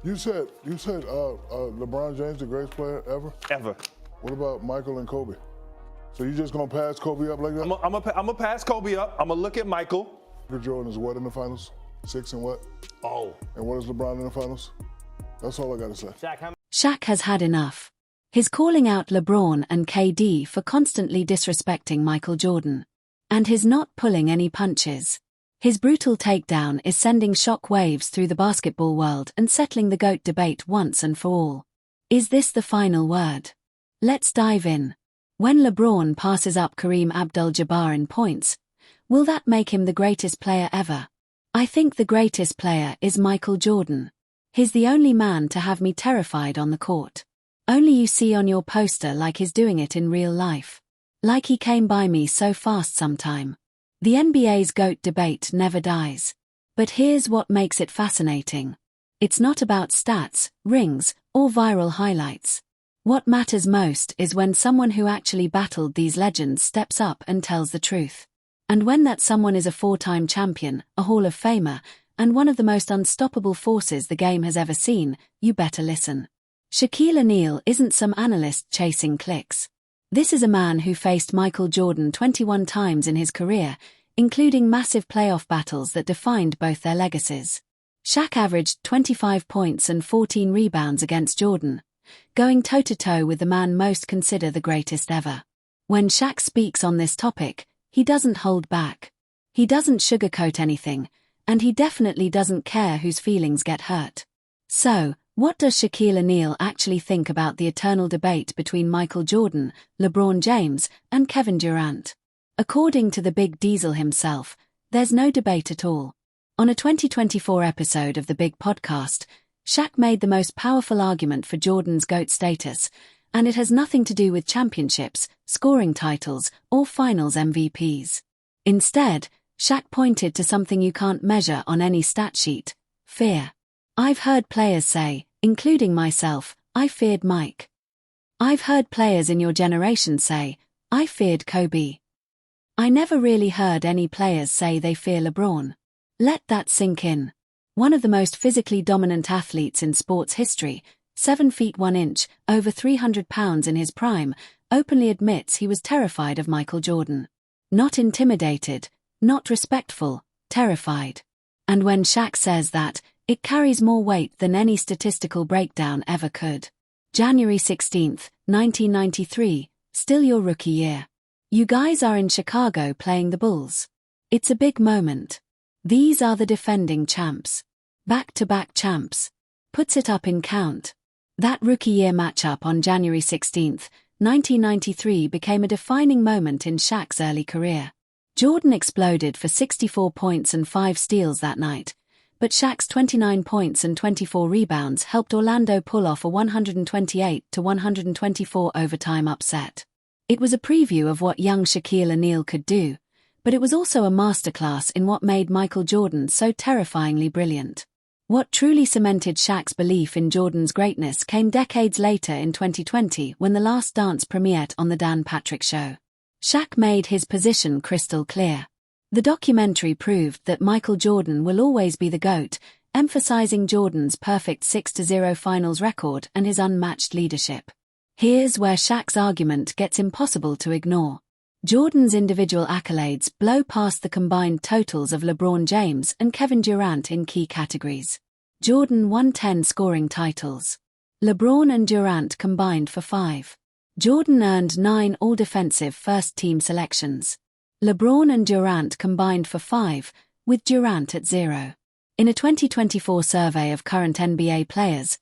You said LeBron James the greatest player ever? Ever. What about Michael and Kobe? So you just gonna pass Kobe up like that? I'm gonna pass Kobe up. I'm gonna look at Michael. Jordan is what in the finals? 6 and what? Oh. And what is LeBron in the finals? That's all I gotta say. Shaq has had enough. He's calling out LeBron and KD for constantly disrespecting Michael Jordan. And he's not pulling any punches. His brutal takedown is sending shock waves through the basketball world and settling the GOAT debate once and for all. Is this the final word? Let's dive in. When LeBron passes up Kareem Abdul-Jabbar in points, will that make him the greatest player ever? I think the greatest player is Michael Jordan. He's the only man to have me terrified on the court. Only you see on your poster like he's doing it in real life. Like he came by me so fast sometime. The NBA's GOAT debate never dies. But here's what makes it fascinating. It's not about stats, rings, or viral highlights. What matters most is when someone who actually battled these legends steps up and tells the truth. And when that someone is a 4-time champion, a Hall of Famer, and one of the most unstoppable forces the game has ever seen, you better listen. Shaquille O'Neal isn't some analyst chasing clicks. This is a man who faced Michael Jordan 21 times in his career, including massive playoff battles that defined both their legacies. Shaq averaged 25 points and 14 rebounds against Jordan, going toe-to-toe with the man most consider the greatest ever. When Shaq speaks on this topic, he doesn't hold back. He doesn't sugarcoat anything, and he definitely doesn't care whose feelings get hurt. So, what does Shaquille O'Neal actually think about the eternal debate between Michael Jordan, LeBron James, and Kevin Durant? According to the Big Diesel himself, there's no debate at all. On a 2024 episode of the Big Podcast, Shaq made the most powerful argument for Jordan's GOAT status, and it has nothing to do with championships, scoring titles, or finals MVPs. Instead, Shaq pointed to something you can't measure on any stat sheet: fear. I've heard players say, including myself, I feared Mike. I've heard players in your generation say, I feared Kobe. I never really heard any players say they fear LeBron. Let that sink in. One of the most physically dominant athletes in sports history, 7 feet 1 inch, over 300 pounds in his prime, openly admits he was terrified of Michael Jordan. Not intimidated, not respectful, terrified. And when Shaq says that, it carries more weight than any statistical breakdown ever could. January 16, 1993, still your rookie year. You guys are in Chicago playing the Bulls. It's a big moment. These are the defending champs. Back-to-back champs. Puts it up in count. That rookie year matchup on January 16, 1993 became a defining moment in Shaq's early career. Jordan exploded for 64 points and 5 steals that night, but Shaq's 29 points and 24 rebounds helped Orlando pull off a 128-124 overtime upset. It was a preview of what young Shaquille O'Neal could do, but it was also a masterclass in what made Michael Jordan so terrifyingly brilliant. What truly cemented Shaq's belief in Jordan's greatness came decades later in 2020 when The Last Dance premiered on The Dan Patrick Show. Shaq made his position crystal clear. The documentary proved that Michael Jordan will always be the GOAT, emphasizing Jordan's perfect 6-0 finals record and his unmatched leadership. Here's where Shaq's argument gets impossible to ignore. Jordan's individual accolades blow past the combined totals of LeBron James and Kevin Durant in key categories. Jordan won 10 scoring titles. LeBron and Durant combined for 5. Jordan earned 9 all-defensive first-team selections. LeBron and Durant combined for 5, with Durant at 0. In a 2024 survey of current NBA players,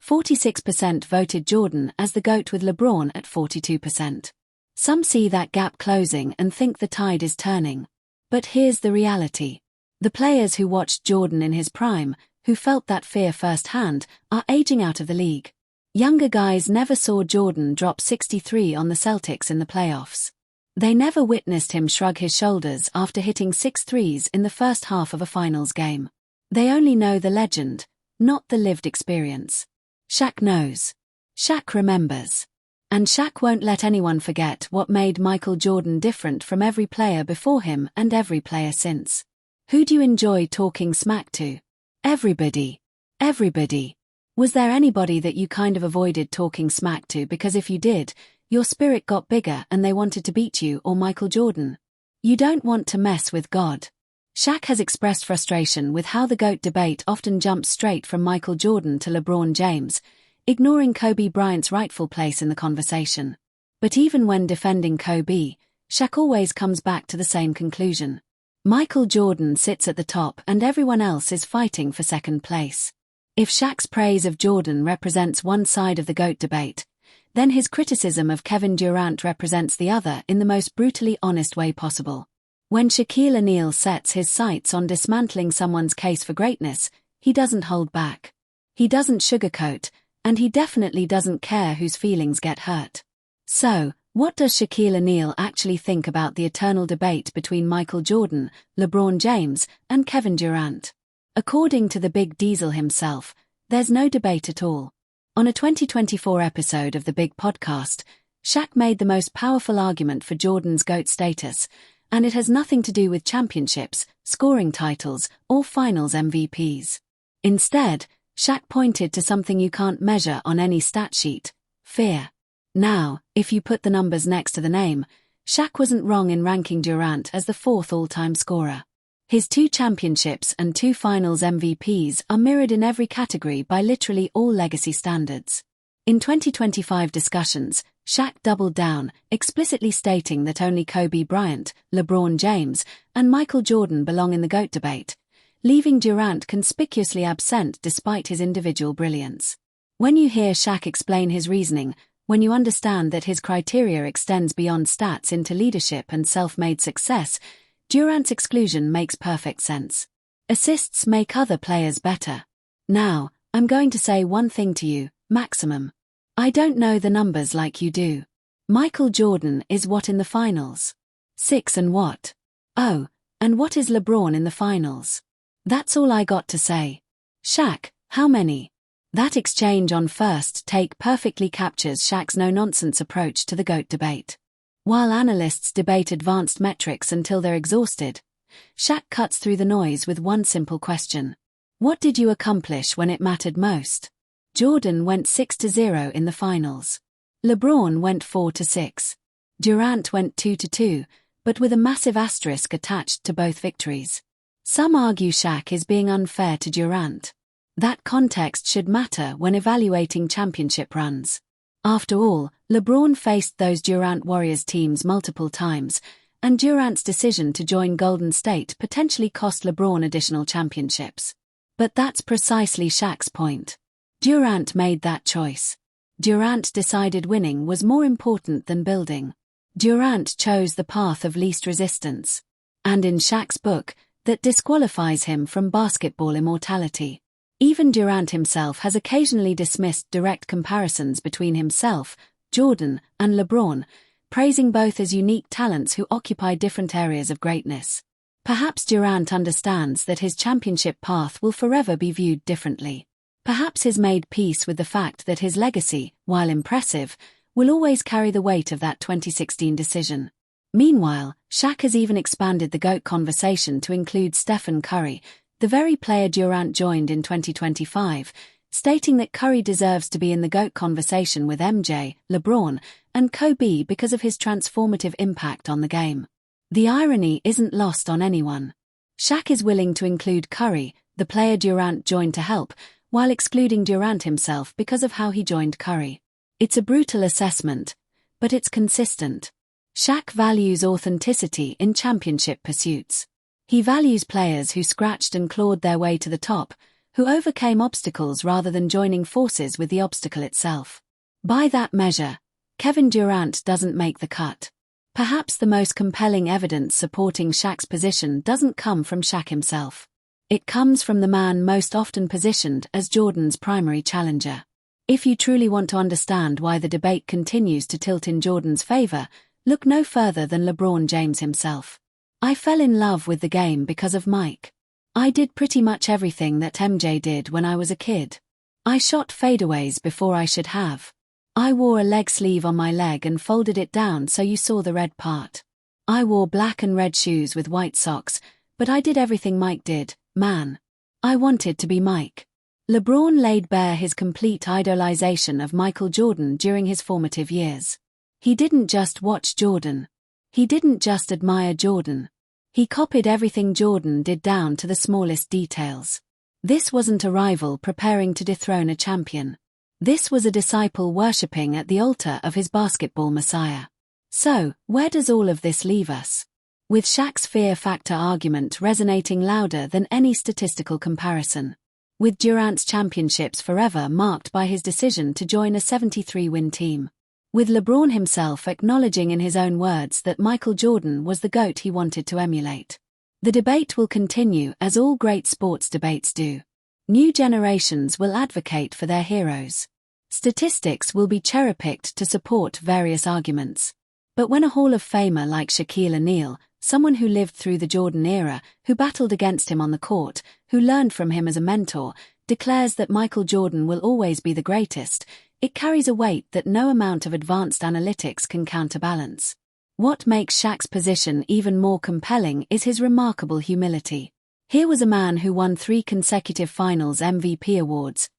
46% voted Jordan as the GOAT with LeBron at 42%. Some see that gap closing and think the tide is turning. But here's the reality. The players who watched Jordan in his prime, who felt that fear firsthand, are aging out of the league. Younger guys never saw Jordan drop 63 on the Celtics in the playoffs. They never witnessed him shrug his shoulders after hitting 6 threes in the first half of a finals game. They only know the legend, not the lived experience. Shaq knows. Shaq remembers. And Shaq won't let anyone forget what made Michael Jordan different from every player before him and every player since. Who do you enjoy talking smack to? Everybody. Everybody. Was there anybody that you kind of avoided talking smack to because if you did, your spirit got bigger and they wanted to beat you, or Michael Jordan? You don't want to mess with God. Shaq has expressed frustration with how the GOAT debate often jumps straight from Michael Jordan to LeBron James, ignoring Kobe Bryant's rightful place in the conversation. But even when defending Kobe, Shaq always comes back to the same conclusion. Michael Jordan sits at the top and everyone else is fighting for second place. If Shaq's praise of Jordan represents one side of the GOAT debate, then his criticism of Kevin Durant represents the other in the most brutally honest way possible. When Shaquille O'Neal sets his sights on dismantling someone's case for greatness, he doesn't hold back. He doesn't sugarcoat, and he definitely doesn't care whose feelings get hurt. So, what does Shaquille O'Neal actually think about the eternal debate between Michael Jordan, LeBron James, and Kevin Durant? According to the Big Diesel himself, there's no debate at all. On a 2024 episode of the Big Podcast, Shaq made the most powerful argument for Jordan's GOAT status, and it has nothing to do with championships, scoring titles, or finals MVPs. Instead, Shaq pointed to something you can't measure on any stat sheet: fear. Now, if you put the numbers next to the name, Shaq wasn't wrong in ranking Durant as the fourth all-time scorer. His 2 championships and 2 finals MVPs are mirrored in every category by literally all legacy standards. In 2025 discussions, Shaq doubled down, explicitly stating that only Kobe Bryant, LeBron James, and Michael Jordan belong in the GOAT debate, leaving Durant conspicuously absent despite his individual brilliance. When you hear Shaq explain his reasoning, when you understand that his criteria extends beyond stats into leadership and self-made success, Durant's exclusion makes perfect sense. Assists make other players better. Now, I'm going to say one thing to you, maximum. I don't know the numbers like you do. Michael Jordan is what in the finals? 6 and what? Oh, and what is LeBron in the finals? That's all I got to say. Shaq, how many? That exchange on first take perfectly captures Shaq's no-nonsense approach to the GOAT debate. While analysts debate advanced metrics until they're exhausted, Shaq cuts through the noise with one simple question. What did you accomplish when it mattered most? Jordan went 6-0 in the finals. LeBron went 4-6. Durant went 2-2, but with a massive asterisk attached to both victories. Some argue Shaq is being unfair to Durant. That context should matter when evaluating championship runs. After all, LeBron faced those Durant Warriors teams multiple times, and Durant's decision to join Golden State potentially cost LeBron additional championships. But that's precisely Shaq's point. Durant made that choice. Durant decided winning was more important than building. Durant chose the path of least resistance. And in Shaq's book, that disqualifies him from basketball immortality. Even Durant himself has occasionally dismissed direct comparisons between himself, Jordan, and LeBron, praising both as unique talents who occupy different areas of greatness. Perhaps Durant understands that his championship path will forever be viewed differently. Perhaps he's made peace with the fact that his legacy, while impressive, will always carry the weight of that 2016 decision. Meanwhile, Shaq has even expanded the GOAT conversation to include Stephen Curry, the very player Durant joined in 2025, stating that Curry deserves to be in the GOAT conversation with MJ, LeBron, and Kobe because of his transformative impact on the game. The irony isn't lost on anyone. Shaq is willing to include Curry, the player Durant joined to help, while excluding Durant himself because of how he joined Curry. It's a brutal assessment, but it's consistent. Shaq values authenticity in championship pursuits. He values players who scratched and clawed their way to the top, who overcame obstacles rather than joining forces with the obstacle itself. By that measure, Kevin Durant doesn't make the cut. Perhaps the most compelling evidence supporting Shaq's position doesn't come from Shaq himself. It comes from the man most often positioned as Jordan's primary challenger. If you truly want to understand why the debate continues to tilt in Jordan's favor, look no further than LeBron James himself. I fell in love with the game because of Mike. I did pretty much everything that MJ did when I was a kid. I shot fadeaways before I should have. I wore a leg sleeve on my leg and folded it down so you saw the red part. I wore black and red shoes with white socks, but I did everything Mike did, man. I wanted to be Mike. LeBron laid bare his complete idolization of Michael Jordan during his formative years. He didn't just watch Jordan. He didn't just admire Jordan. He copied everything Jordan did down to the smallest details. This wasn't a rival preparing to dethrone a champion. This was a disciple worshipping at the altar of his basketball messiah. So, where does all of this leave us? With Shaq's fear factor argument resonating louder than any statistical comparison. With Durant's championships forever marked by his decision to join a 73-win team. With LeBron himself acknowledging in his own words that Michael Jordan was the GOAT he wanted to emulate. The debate will continue as all great sports debates do. New generations will advocate for their heroes. Statistics will be cherry-picked to support various arguments. But when a Hall of Famer like Shaquille O'Neal, someone who lived through the Jordan era, who battled against him on the court, who learned from him as a mentor, declares that Michael Jordan will always be the greatest, it carries a weight that no amount of advanced analytics can counterbalance. What makes Shaq's position even more compelling is his remarkable humility. Here was a man who won 3 consecutive Finals MVP awards,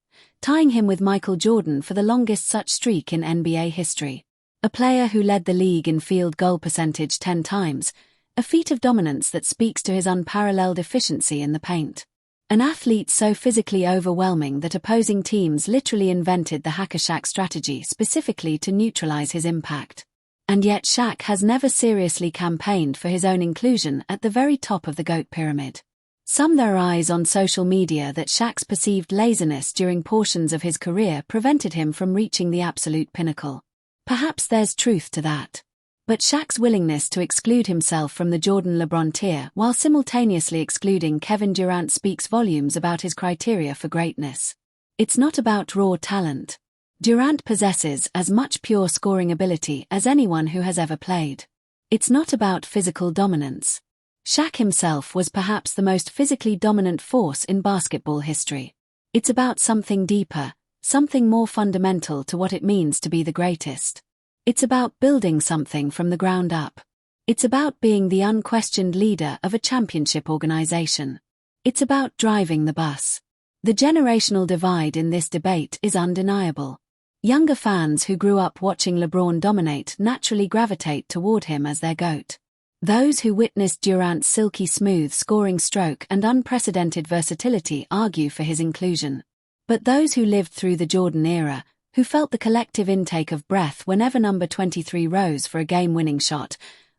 tying him with Michael Jordan for the longest such streak in NBA history. A player who led the league in field goal percentage 10 times, a feat of dominance that speaks to his unparalleled efficiency in the paint. An athlete so physically overwhelming that opposing teams literally invented the Hacker Shaq strategy specifically to neutralize his impact. And yet Shaq has never seriously campaigned for his own inclusion at the very top of the GOAT pyramid. Some there are eyes on social media that Shaq's perceived laziness during portions of his career prevented him from reaching the absolute pinnacle. Perhaps there's truth to that. But Shaq's willingness to exclude himself from the Jordan-LeBron tier while simultaneously excluding Kevin Durant speaks volumes about his criteria for greatness. It's not about raw talent. Durant possesses as much pure scoring ability as anyone who has ever played. It's not about physical dominance. Shaq himself was perhaps the most physically dominant force in basketball history. It's about something deeper, something more fundamental to what it means to be the greatest. It's about building something from the ground up. It's about being the unquestioned leader of a championship organization. It's about driving the bus. The generational divide in this debate is undeniable. Younger fans who grew up watching LeBron dominate naturally gravitate toward him as their GOAT. Those who witnessed Durant's silky smooth scoring stroke and unprecedented versatility argue for his inclusion. But those who lived through the Jordan era, who felt the collective intake of breath whenever number 23 rose for a game-winning shot,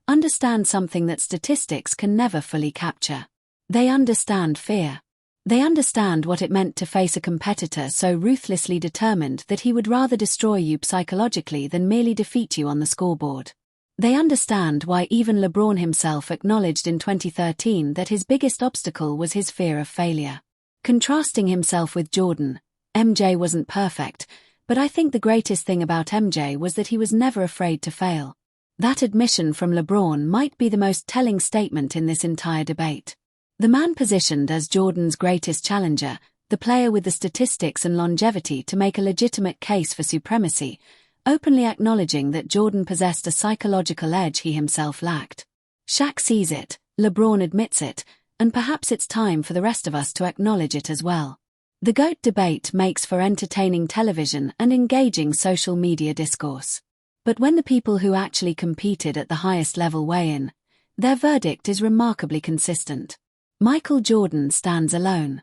understand something that statistics can never fully capture. They understand fear. They understand what it meant to face a competitor so ruthlessly determined that he would rather destroy you psychologically than merely defeat you on the scoreboard. They understand why even LeBron himself acknowledged in 2013 that his biggest obstacle was his fear of failure. Contrasting himself with Jordan, MJ wasn't perfect, but I think the greatest thing about MJ was that he was never afraid to fail. That admission from LeBron might be the most telling statement in this entire debate. The man positioned as Jordan's greatest challenger, the player with the statistics and longevity to make a legitimate case for supremacy, openly acknowledging that Jordan possessed a psychological edge he himself lacked. Shaq sees it, LeBron admits it, and perhaps it's time for the rest of us to acknowledge it as well. The GOAT debate makes for entertaining television and engaging social media discourse. But when the people who actually competed at the highest level weigh in, their verdict is remarkably consistent. Michael Jordan stands alone.